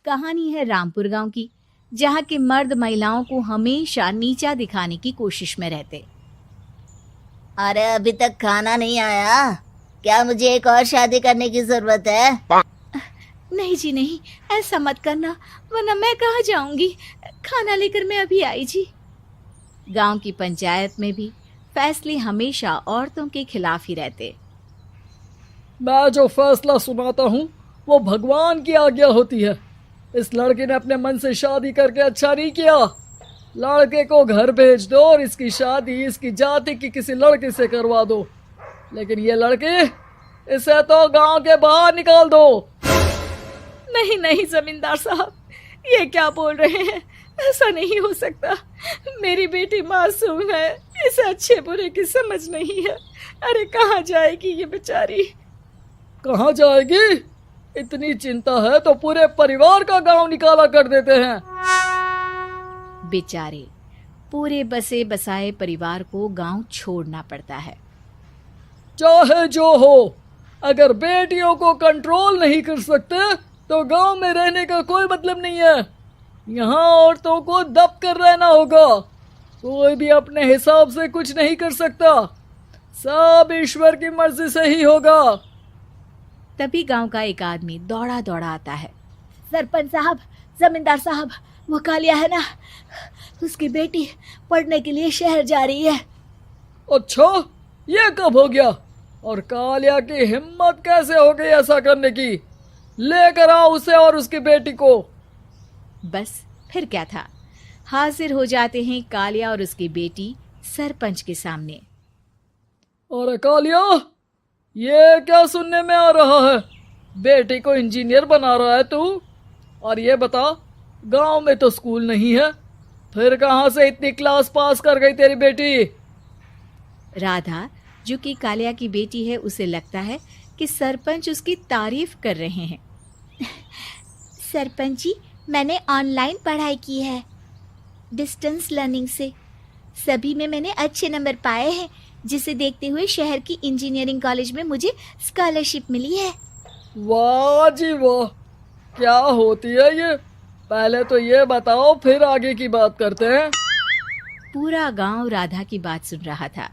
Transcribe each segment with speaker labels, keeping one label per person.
Speaker 1: कहानी है रामपुर गांव की, जहां के मर्द महिलाओं को हमेशा नीचा दिखाने की कोशिश में रहते।
Speaker 2: अरे अभी तक खाना नहीं आया, क्या मुझे एक और शादी करने की जरूरत है?
Speaker 1: नहीं जी नहीं, ऐसा मत करना, वरना मैं कहाँ जाऊंगी। खाना लेकर मैं अभी आई जी। गांव की पंचायत में भी फैसले हमेशा औरतों के खिलाफ ही रहते।
Speaker 3: मैं जो फैसला सुनाता हूँ वो भगवान की आज्ञा होती है। इस लड़के ने अपने मन से शादी करके अच्छा नहीं किया। लड़के को घर भेज दो और इसकी शादी इसकी जाति की किसी लड़के से करवा दो, लेकिन ये लड़की, इसे तो गांव के बाहर निकाल दो।
Speaker 1: नहीं नहीं जमींदार साहब, ये क्या बोल रहे हैं? ऐसा नहीं हो सकता। मेरी बेटी मासूम है, इसे अच्छे बुरे की समझ नहीं है। अरे कहाँ जाएगी ये बेचारी?
Speaker 3: कहाँ जाएगी? इतनी चिंता है तो पूरे परिवार का गांव निकाला कर देते हैं।
Speaker 1: बेचारे पूरे बसे बसाए परिवार को गांव छोड़ना पड़ता है।
Speaker 3: चाहे जो हो, अगर बेटियों को कंट्रोल नहीं कर सकते तो गांव में रहने का कोई मतलब नहीं है। यहाँ औरतों को दब कर रहना होगा। कोई भी अपने हिसाब से कुछ नहीं कर सकता, सब ईश्वर की मर्जी से ही होगा।
Speaker 1: तभी गांव का एक आदमी दौड़ा दौड़ा आता है। सरपंच साहब, जमींदार साहब, वो कालिया है ना, उसकी बेटी पढ़ने के लिए शहर जा रही है।
Speaker 3: अच्छा, ये कब हो गया? और कालिया की हिम्मत कैसे हो गई ऐसा करने की? लेकर आओ उसे और उसकी बेटी को।
Speaker 1: बस फिर क्या था, हाजिर हो जाते हैं कालिया और उसकी बेटी सरपंच के सामने।
Speaker 3: अरे कालिया, ये क्या सुनने में आ रहा है? बेटी को इंजीनियर बना रहा है तू? और ये बता, गांव में तो स्कूल नहीं है, फिर कहां से इतनी क्लास पास कर गई तेरी बेटी?
Speaker 1: राधा, जो कि कालिया की बेटी है, उसे लगता है कि सरपंच उसकी तारीफ कर रहे हैं। सरपंच जी, मैंने ऑनलाइन पढ़ाई की है, डिस्टेंस लर्निंग से। सभी में मैंने अच्छे नंबर पाए हैं, जिसे देखते हुए शहर की इंजीनियरिंग कॉलेज में मुझे स्कॉलरशिप मिली है।
Speaker 3: वाह जी वाह, क्या होती है ये? पहले तो ये बताओ, फिर आगे की बात करते हैं।
Speaker 1: पूरा गांव राधा की बात सुन रहा था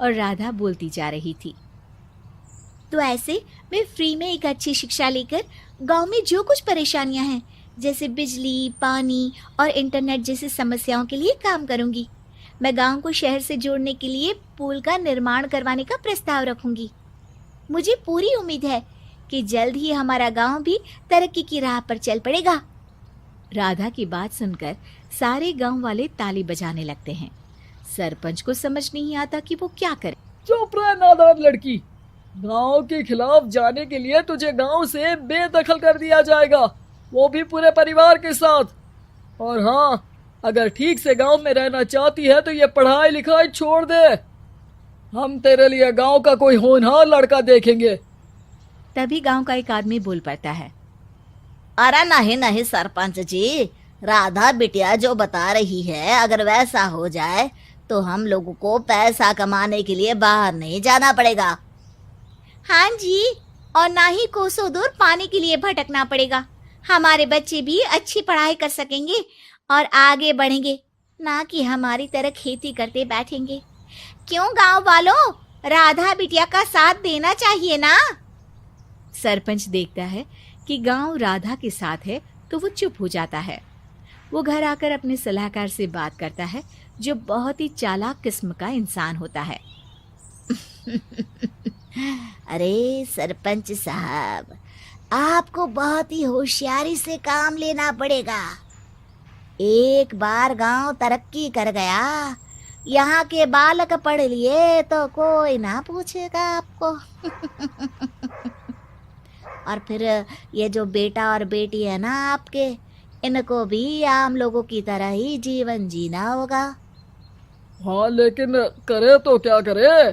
Speaker 1: और राधा बोलती जा रही थी। तो ऐसे मैं फ्री में एक अच्छी शिक्षा लेकर गांव में जो कुछ परेशानियां हैं, जैसे बिजली, पानी और इंटरनेट जैसी समस्याओं के लिए काम करूंगी। मैं गांव को शहर से जोड़ने के लिए पुल का निर्माण करवाने का प्रस्ताव रखूंगी। मुझे पूरी उम्मीद है कि जल्द ही हमारा गांव भी तरक्की की राह पर चल पड़ेगा। राधा की बात सुनकर सारे गांव वाले ताली बजाने लगते हैं। सरपंच को समझ नहीं आता कि वो क्या करे।
Speaker 3: चुप रह नादान लड़की, गांव के खिलाफ जाने के लिए तुझे गांव से बेदखल कर दिया जाएगा, वो भी पूरे परिवार के साथ। और हाँ, अगर ठीक से गांव में रहना चाहती है तो ये पढ़ाई लिखाई छोड़ दे। हम तेरे लिए गांव का कोई होनहार लड़का देखेंगे।
Speaker 1: तभी गांव का एक आदमी बोल पड़ता है।
Speaker 2: अरे नहीं नहीं सरपंच जी, राधा बिटिया जो बता रही है, अगर वैसा हो जाए तो हम लोगों को पैसा कमाने के लिए बाहर नहीं जाना पड़ेगा।
Speaker 1: हाँ जी, और ना ही कोसों दूर पानी के लिए भटकना पड़ेगा। हमारे बच्चे भी अच्छी पढ़ाई कर सकेंगे और आगे बढ़ेंगे, ना कि हमारी तरह खेती करते बैठेंगे। क्यों गांव वालों, राधा बिटिया का साथ देना चाहिए ना। सरपंच देखता है कि गांव राधा के साथ है तो वो चुप हो जाता है। वो घर आकर अपने सलाहकार से बात करता है, जो बहुत ही चालाक किस्म का इंसान होता है।
Speaker 2: अरे सरपंच साहब, आपको बहुत ही होशियारी से काम लेना पड़ेगा। एक बार गांव तरक्की कर गया, यहाँ के बालक पढ़ लिए तो कोई ना पूछेगा आपको। और फिर ये जो बेटा और बेटी है ना आपके, इनको भी आम लोगों की तरह ही जीवन जीना होगा।
Speaker 3: हाँ, लेकिन करे तो क्या करे?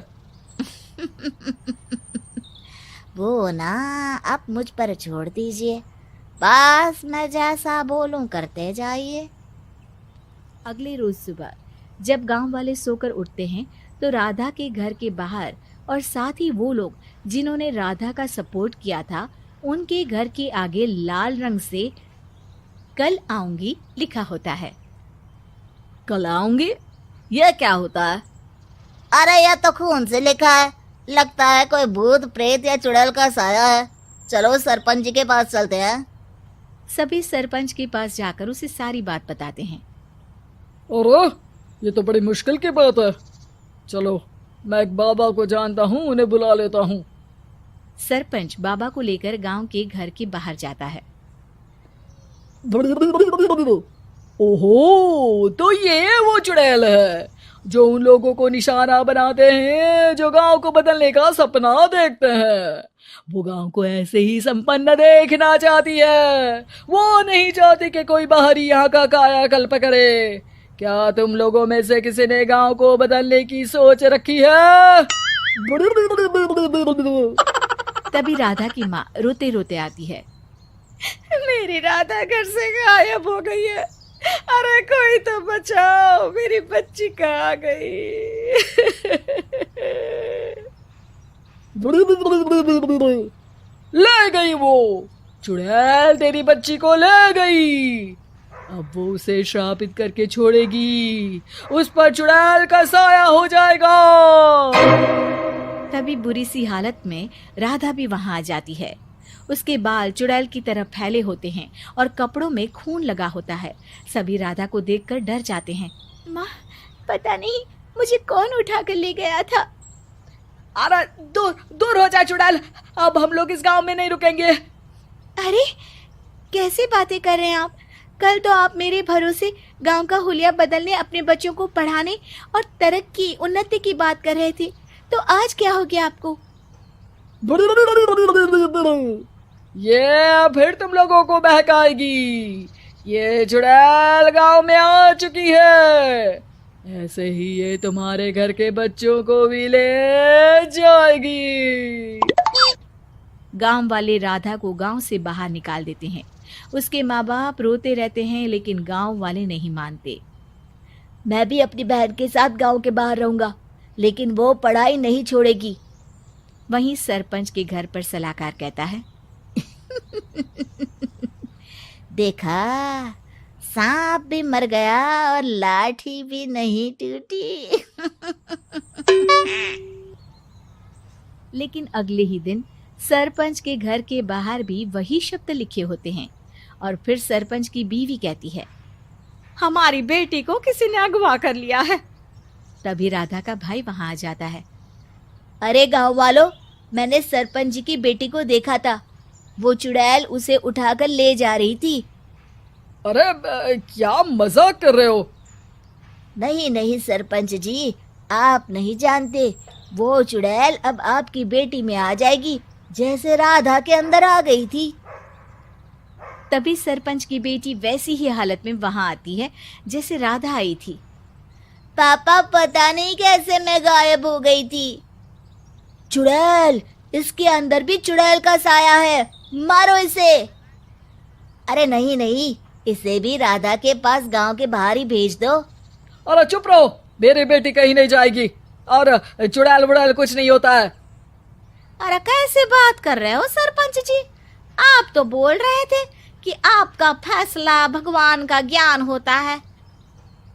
Speaker 2: वो ना आप मुझ पर छोड़ दीजिए, बस मैं जैसा बोलूं करते जाइए।
Speaker 1: अगले रोज सुबह जब गांव वाले सोकर उठते हैं तो राधा के घर के बाहर और साथ ही वो लोग जिन्होंने राधा का सपोर्ट किया था, उनके घर के आगे लाल रंग से कल आऊंगी लिखा होता है।
Speaker 4: कल आऊंगी, यह क्या होता है?
Speaker 2: अरे यह तो खून से लिखा है, लगता है कोई भूत प्रेत या चुड़ैल का साया है। चलो सरपंच जी के पास चलते हैं।
Speaker 1: सभी सरपंच के पास जाकर उसे सारी बात बताते हैं।
Speaker 3: अरे ये तो बड़ी मुश्किल की बात है। चलो मैं एक बाबा को जानता हूँ, उन्हें बुला लेता हूँ।
Speaker 1: सरपंच बाबा को लेकर गांव के घर के बाहर जाता है।
Speaker 3: ओहो, तो ये वो चुड़ैल है जो उन लोगों को निशाना बनाते हैं जो गांव को बदलने का सपना देखते हैं। वो गांव को ऐसे ही संपन्न देखना चाहती है। वो नहीं चाहती कि कोई बाहरी यहाँ का कायाकल्प करे। क्या तुम लोगों में से किसी ने गांव को बदलने की सोच रखी है?
Speaker 1: तभी राधा की माँ रोते रोते आती है।
Speaker 4: मेरी राधा घर से गायब हो गई है। अरे कोई तो बचाओ, मेरी बच्ची कहाँ गई?
Speaker 3: ले गई वो चुड़ैल, तेरी बच्ची को ले गई। अब वो उसे श्रापित करके छोड़ेगी, उस पर चुड़ैल का साया हो जाएगा।
Speaker 1: तभी बुरी सी हालत में राधा भी वहां आ जाती है। उसके बाल चुड़ैल की तरह फैले होते हैं और कपड़ों में खून लगा होता है। सभी राधा को देखकर डर जाते हैं।
Speaker 4: माँ, पता नहीं मुझे कौन उठा कर ले गया था।
Speaker 3: अरे दूर दूर हो जा चुड़ैल, अब हम लोग इस गांव में नहीं रुकेंगे।
Speaker 4: अरे कैसे बातें कर रहे हैं आप? कल तो आप मेरे भरोसे गांव का हुलिया बदलने, अपने बच्चों को पढ़ाने और तरक्की उन्नति की बात कर रहे थे, तो आज क्या हो गया आपको?
Speaker 3: ये फिर तुम लोगों को बहकाएगी। ये चुड़ैल गांव में आ चुकी है, ऐसे ही ये तुम्हारे घर के बच्चों को भी ले जाएगी।
Speaker 1: गांव वाले राधा को गांव से बाहर निकाल देते हैं। उसके माँ बाप रोते रहते हैं, लेकिन गांव वाले नहीं मानते।
Speaker 2: मैं भी अपनी बहन के साथ गांव के बाहर रहूंगा, लेकिन वो पढ़ाई नहीं छोड़ेगी।
Speaker 1: वहीं सरपंच के घर पर सलाहकार कहता है।
Speaker 2: देखा, सांप भी मर गया और लाठी भी नहीं टूटी।
Speaker 1: लेकिन अगले ही दिन सरपंच के घर के बाहर भी वही शब्द लिखे होते हैं और फिर सरपंच की बीवी कहती है,
Speaker 4: हमारी बेटी को किसी ने अगवा कर लिया है।
Speaker 1: तभी राधा का भाई वहां आ जाता है।
Speaker 2: अरे गांव वालों, मैंने सरपंच जी की बेटी को देखा था। वो चुड़ैल उसे उठाकर ले जा रही थी।
Speaker 3: अरे क्या मजाक कर रहे हो?
Speaker 2: नहीं नहीं सरपंच जी, आप नहीं जानते। वो चुड़ैल अब आपकी बेटी में आ जाएगी, जैसे राधा के अंदर आ गई थी।
Speaker 1: तभी सरपंच की बेटी वैसी ही हालत में वहां आती है जैसे राधा आई थी।
Speaker 2: पापा, पता नहीं कैसे मैं गायब हो गई थी। चुड़ैल, इसके अंदर भी चुड़ैल का साया है, मारो इसे। अरे नहीं नहीं, इसे भी राधा के पास गांव के बाहर ही भेज दो।
Speaker 3: अरे चुप रहो, मेरी बेटी कहीं नहीं जाएगी और चुड़ैल वुड़ैल कुछ नहीं होता है।
Speaker 4: अरे कैसे बात कर रहे हो सरपंच जी? आप तो बोल रहे थे कि आपका फैसला भगवान का ज्ञान होता है,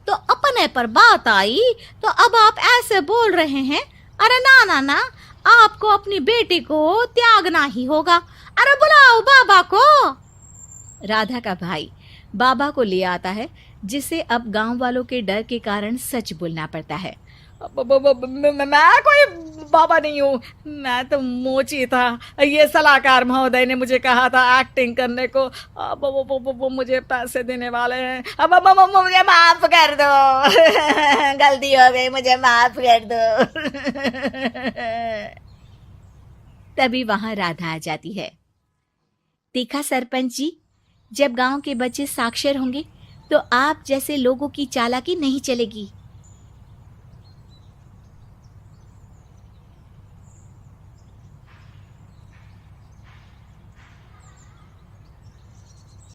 Speaker 4: तो अपने पर बात आई तो अब आप ऐसे बोल रहे हैं। अरे ना ना ना, आपको अपनी बेटी को त्यागना ही होगा। अरे बुलाओ बाबा को।
Speaker 1: राधा का भाई बाबा को ले आता है, जिसे अब गांव वालों के डर के कारण सच बोलना पड़ता है।
Speaker 3: मैं कोई बाबा नहीं हूँ, मैं तो मोची था। ये सलाहकार महोदय ने मुझे कहा था एक्टिंग करने को। अब वो मुझे पैसे देने वाले हैं। अब मुझे माफ कर दो।
Speaker 2: गलती हो गई, मुझे माफ कर दो।
Speaker 1: तभी वहां राधा आ जाती है। देखा सरपंच जी, जब गांव के बच्चे साक्षर होंगे तो आप जैसे लोगों की चालाकी नहीं चलेगी।